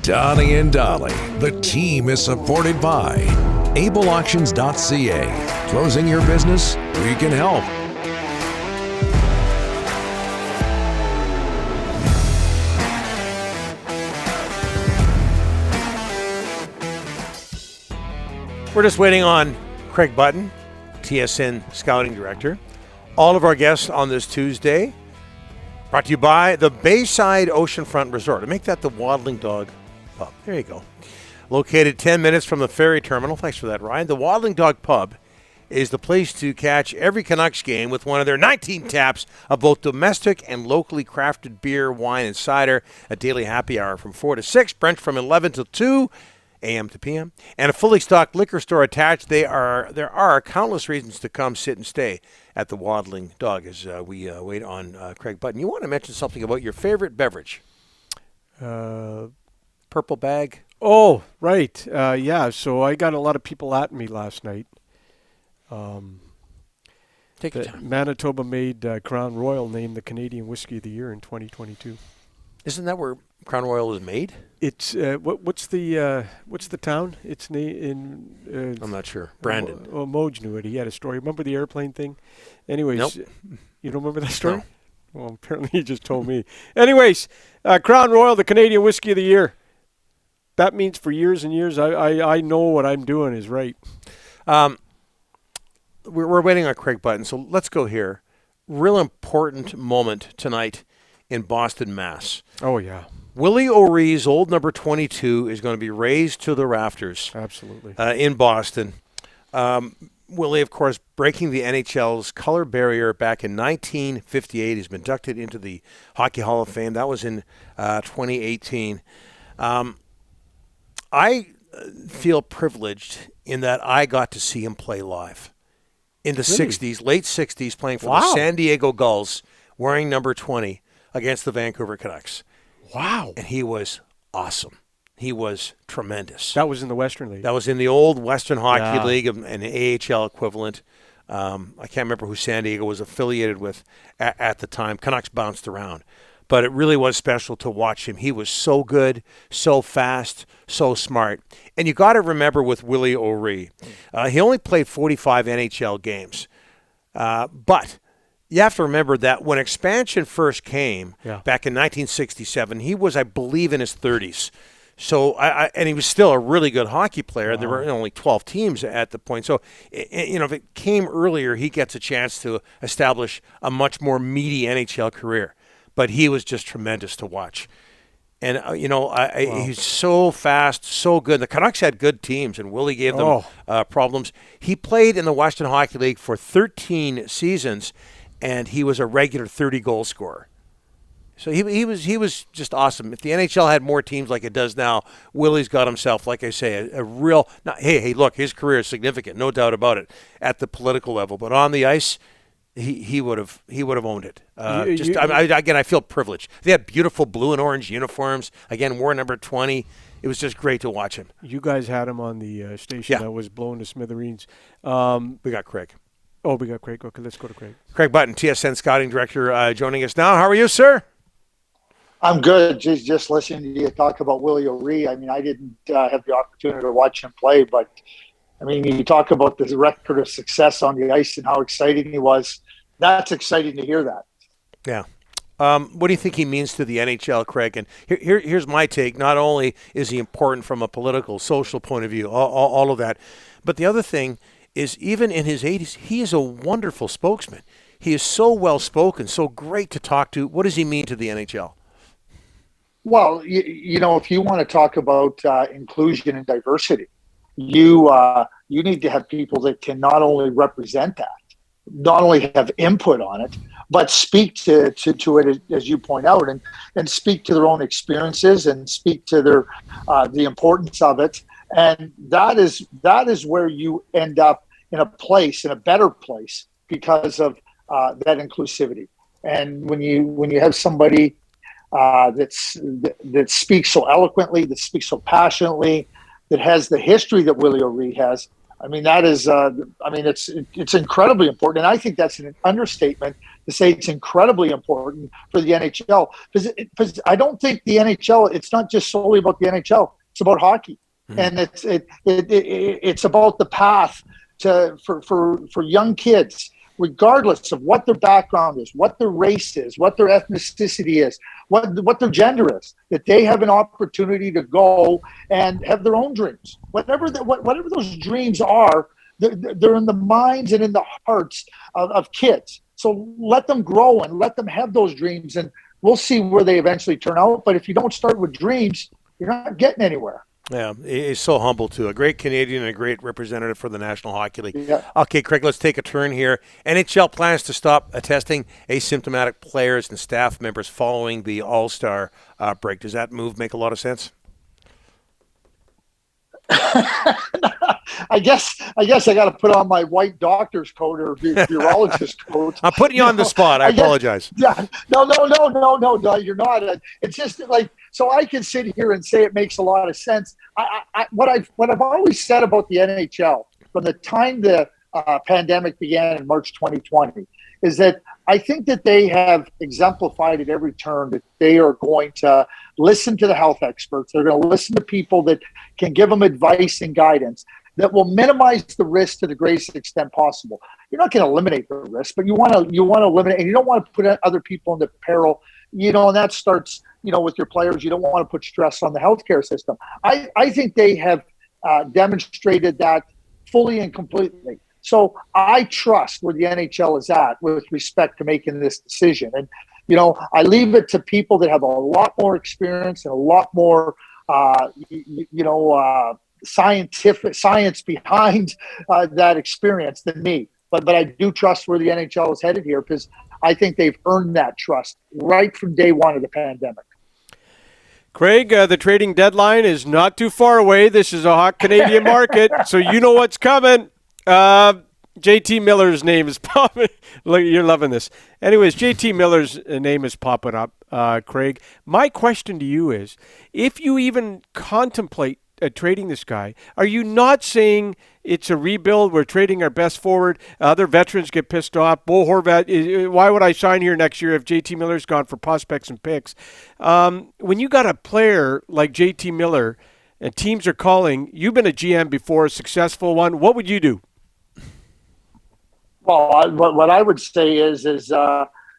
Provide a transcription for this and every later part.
Donnie and Dolly, the team is supported by ableauctions.ca. Closing your business? We can help. We're just waiting on Craig Button, TSN Scouting Director. All of our guests on this Tuesday brought to you by the Bayside Oceanfront Resort. I make that the Waddling Dog Pub. There you go. Located 10 minutes from the ferry terminal. Thanks for that, Ryan. The Waddling Dog Pub is the place to catch every Canucks game with one of their 19 taps of both domestic and locally crafted beer, wine, and cider. A daily happy hour from 4 to 6, brunch from 11 till 2 a.m. to p.m., and a fully stocked liquor store attached. There are countless reasons to come sit and stay at the Waddling Dog as we wait on Craig Button. You want to mention something about your favorite beverage? Purple bag? Oh, right. Yeah, so I got a lot of people at me last night. Take your time. Manitoba-made Crown Royal named the Canadian Whiskey of the Year in 2022. Isn't that where Crown Royal is made? It's what's the town? It's in. I'm not sure. Brandon. Moj knew it. He had a story. Remember the airplane thing? Anyways, nope. You don't remember that story? No. Well, apparently he just told me. Anyways, Crown Royal, the Canadian Whiskey of the Year. That means for years and years, I know what I'm doing is right. We're waiting on Craig Button, so let's go here. Real important moment tonight in Boston, Mass. Oh, yeah. Willie OReilly's old number 22 is going to be raised to the rafters. Absolutely. In Boston. Willie, of course, breaking the NHL's color barrier back in 1958. He's been inducted into the Hockey Hall of Fame. That was in 2018. I feel privileged in that I got to see him play live in the 60s, late 60s, playing for the San Diego Gulls, wearing number 20 against the Vancouver Canucks. Wow. And he was awesome. He was tremendous. That was in the Western League. That was in the old Western Hockey League, an AHL equivalent. I can't remember who San Diego was affiliated with at the time. Canucks bounced around. But it really was special to watch him. He was so good, so fast, so smart. And you got to remember with Willie OReilly, he only played 45 NHL games. But you have to remember that when expansion first came back in 1967, he was, I believe, in his 30s. So, and he was still a really good hockey player. Wow. There were only 12 teams at the point. So, if it came earlier, he gets a chance to establish a much more meaty NHL career. But he was just tremendous to watch. And, he's so fast, so good. The Canucks had good teams, and Willie gave them problems. He played in the Western Hockey League for 13 seasons, and he was a regular 30-goal scorer. So he was just awesome. If the NHL had more teams like it does now, Willie's got himself, like I say, a real – hey, look, his career is significant, no doubt about it, at the political level. But on the ice – He would have owned it. I feel privileged. They had beautiful blue and orange uniforms. Again, wore number 20. It was just great to watch him. You guys had him on the station that was blown to smithereens. We got Craig. Oh, we got Craig. Okay, let's go to Craig. Craig Button, TSN Scouting Director, joining us now. How are you, sir? I'm good. Just listening to you talk about Willie OReilly. I mean, I didn't have the opportunity to watch him play, but I mean, you talk about the record of success on the ice and how exciting he was. That's exciting to hear that. Yeah. What do you think he means to the NHL, Craig? And here's my take. Not only is he important from a political, social point of view, all of that, but the other thing is even in his 80s, he is a wonderful spokesman. He is so well-spoken, so great to talk to. What does he mean to the NHL? Well, if you want to talk about inclusion and diversity, you need to have people that can not only represent that, not only have input on it, but speak to it, as you point out, and speak to their own experiences and speak to their the importance of it. And that is where you end up in a better place because of that inclusivity. And when you have somebody that speaks so eloquently, that speaks so passionately, that has the history that Willie OReilly has, I mean, that is, it's incredibly important. And I think that's an understatement to say it's incredibly important for the NHL, because I don't think the NHL, it's not just solely about the NHL, it's about hockey. And it's about the path for young kids, regardless of what their background is, what their race is, what their ethnicity is, what their gender is, that they have an opportunity to go and have their own dreams. Whatever those dreams are, they're in the minds and in the hearts of kids. So let them grow and let them have those dreams, and we'll see where they eventually turn out. But if you don't start with dreams, you're not getting anywhere. Yeah, he's so humble, too. A great Canadian and a great representative for the National Hockey League. Yeah. Okay, Craig, let's take a turn here. NHL plans to stop testing asymptomatic players and staff members following the All-Star break. Does that move make a lot of sense? I guess I got to put on my white doctor's coat or urologist coat. I'm putting you on the spot. I apologize. Yeah, no, you're not. It's just like, so I can sit here and say it makes a lot of sense. What I've always said about the NHL from the time the pandemic began in March 2020 is that I think that they have exemplified at every turn that they are going to listen to the health experts. They're going to listen to people that can give them advice and guidance that will minimize the risk to the greatest extent possible. You're not going to eliminate the risk, but you want to eliminate, and you don't want to put other people into peril. And that starts, with your players. You don't want to put stress on the healthcare system. I think they have demonstrated that fully and completely. So I trust where the NHL is at with respect to making this decision. And, I leave it to people that have a lot more experience and a lot more, science behind that experience than me. But I do trust where the NHL is headed here, because I think they've earned that trust right from day one of the pandemic. Craig, the trading deadline is not too far away. This is a hot Canadian market, so you know what's coming. JT Miller's name is popping. You're loving this. Anyways, JT Miller's name is popping up, Craig. My question to you is, if you even contemplate trading this guy, are you not saying it's a rebuild? We're trading our best forward. Other veterans get pissed off. Bo Horvat, why would I sign here next year if JT Miller's gone for prospects and picks? When you got a player like JT Miller and teams are calling, you've been a GM before, a successful one, what would you do? Well, what I would say is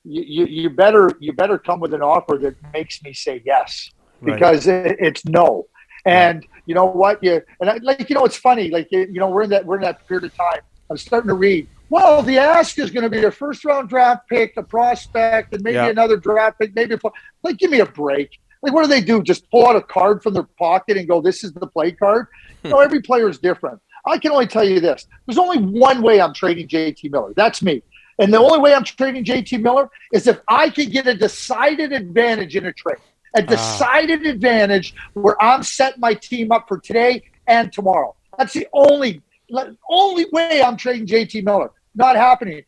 you better come with an offer that makes me say yes, because it's no. And you know what? It's funny. We're in that period of time. I'm starting to read. Well, the ask is going to be a first-round draft pick, a prospect, and maybe another draft pick. Give me a break. What do? Just pull out a card from their pocket and go, "This is the play card." Every player is different. I can only tell you this. There's only one way I'm trading JT Miller. That's me. And the only way I'm trading JT Miller is if I can get a decided advantage in a trade. A decided advantage where I'm setting my team up for today and tomorrow. That's the only way I'm trading JT Miller. Not happening.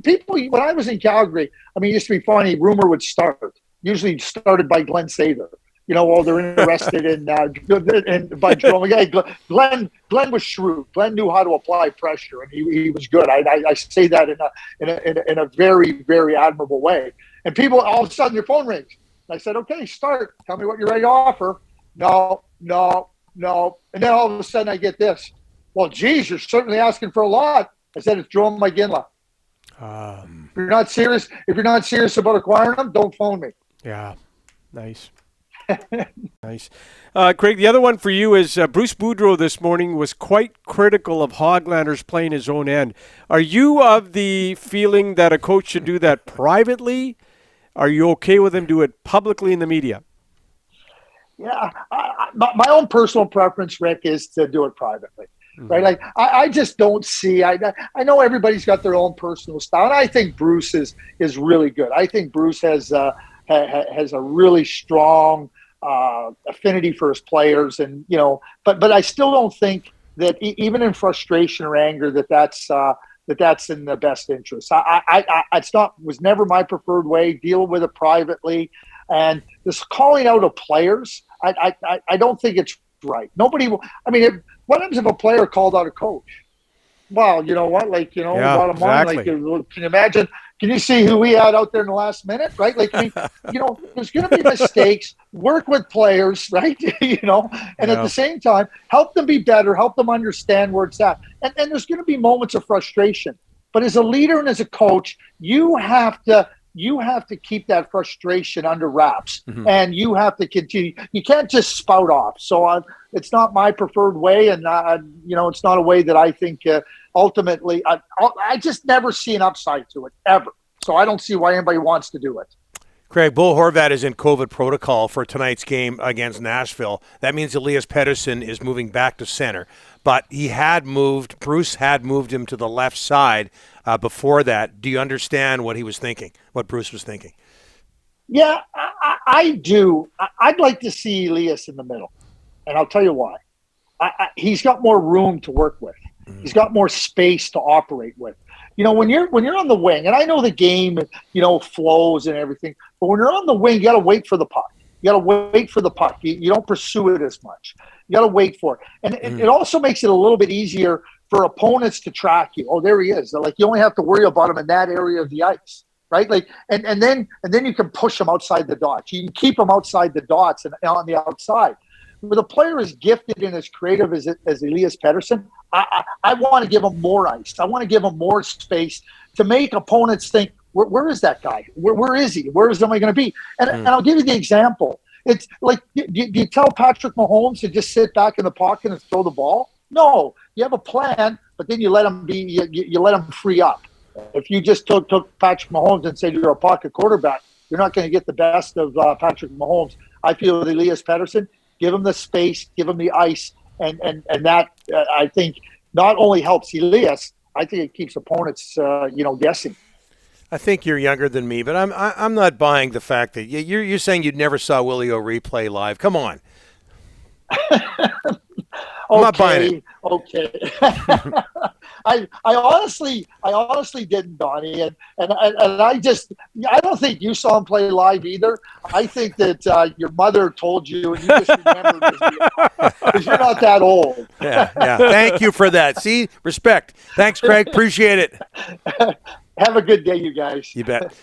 People, when I was in Calgary, it used to be funny. Rumor would start. Usually started by Glenn Sather. They're interested in by Jerome. Yeah, Glenn was shrewd. Glenn knew how to apply pressure, and he was good. I say that in a very, very admirable way. And people, all of a sudden, your phone rings. I said, "Okay, start. Tell me what you're ready to offer." No. And then all of a sudden, I get this. "Well, geez, you're certainly asking for a lot." I said, "It's Joe McGinley. If you're not serious about acquiring him, don't phone me." Yeah, nice. Nice. Craig, the other one for you is Bruce Boudreau this morning was quite critical of Hoglander's playing his own end. Are you of the feeling that a coach should do that privately? Are you okay with him do it publicly in the media? Yeah, my own personal preference, Rick, is to do it privately. Mm-hmm. Right? I just don't see. I know everybody's got their own personal style, and I think Bruce is really good. I think Bruce has a really strong affinity for his players, and but I still don't think that even in frustration or anger that's in the best interest. Was never my preferred way. Deal with it privately, and this calling out of players, I don't think it's right. Nobody. What happens if a player called out a coach? Well, you know what? Bottom line, exactly. Can you imagine? Can you see who we had out there in the last minute, right? Like, I mean, there's going to be mistakes. Work with players, right? And at the same time, help them be better, help them understand where it's at. And there's going to be moments of frustration. But as a leader and as a coach, you have to keep that frustration under wraps, and you have to continue. You can't just spout off. So it's not my preferred way, and it's not a way that I think ultimately. I just never see an upside to it ever. So I don't see why anybody wants to do it. Craig, Bo Horvat is in COVID protocol for tonight's game against Nashville. That means Elias Pettersson is moving back to center. But Bruce had moved him to the left side before that. Do you understand what he was thinking, what Bruce was thinking? Yeah, I do. I'd like to see Elias in the middle. And I'll tell you why. He's got more room to work with. He's got more space to operate with. When you're on the wing, and I know the game, flows and everything, but when you're on the wing, you got to wait for the puck. You got to wait for the puck. You don't pursue it as much. You got to wait for it. And it also makes it a little bit easier for opponents to track you. Oh, there he is. Like, you only have to worry about him in that area of the ice, right? Like, and then you can push him outside the dots. You can keep him outside the dots and on the outside. When a player is gifted and as creative as Elias Pettersson, I want to give him more ice. I want to give him more space to make opponents think, where is that guy? Where is he? Where is somebody going to be? And I'll give you the example. It's like, do you tell Patrick Mahomes to just sit back in the pocket and throw the ball? No, you have a plan, but then you let him you let him free up. If you just took Patrick Mahomes and said you're a pocket quarterback, you're not going to get the best of Patrick Mahomes. I feel with Elias Pettersson, give him the space, give him the ice, and that I think not only helps Elias, I think it keeps opponents guessing. I think you're younger than me, but I'm not buying the fact that you're saying you never saw Willie OReilly play live. Come on. I'm not buying it. Okay. I honestly didn't, Donnie, and I don't think you saw him play live either. I think that your mother told you, and you just remembered because you're not that old. Yeah. Thank you for that. See, respect. Thanks, Craig. Appreciate it. Have a good day, you guys. You bet.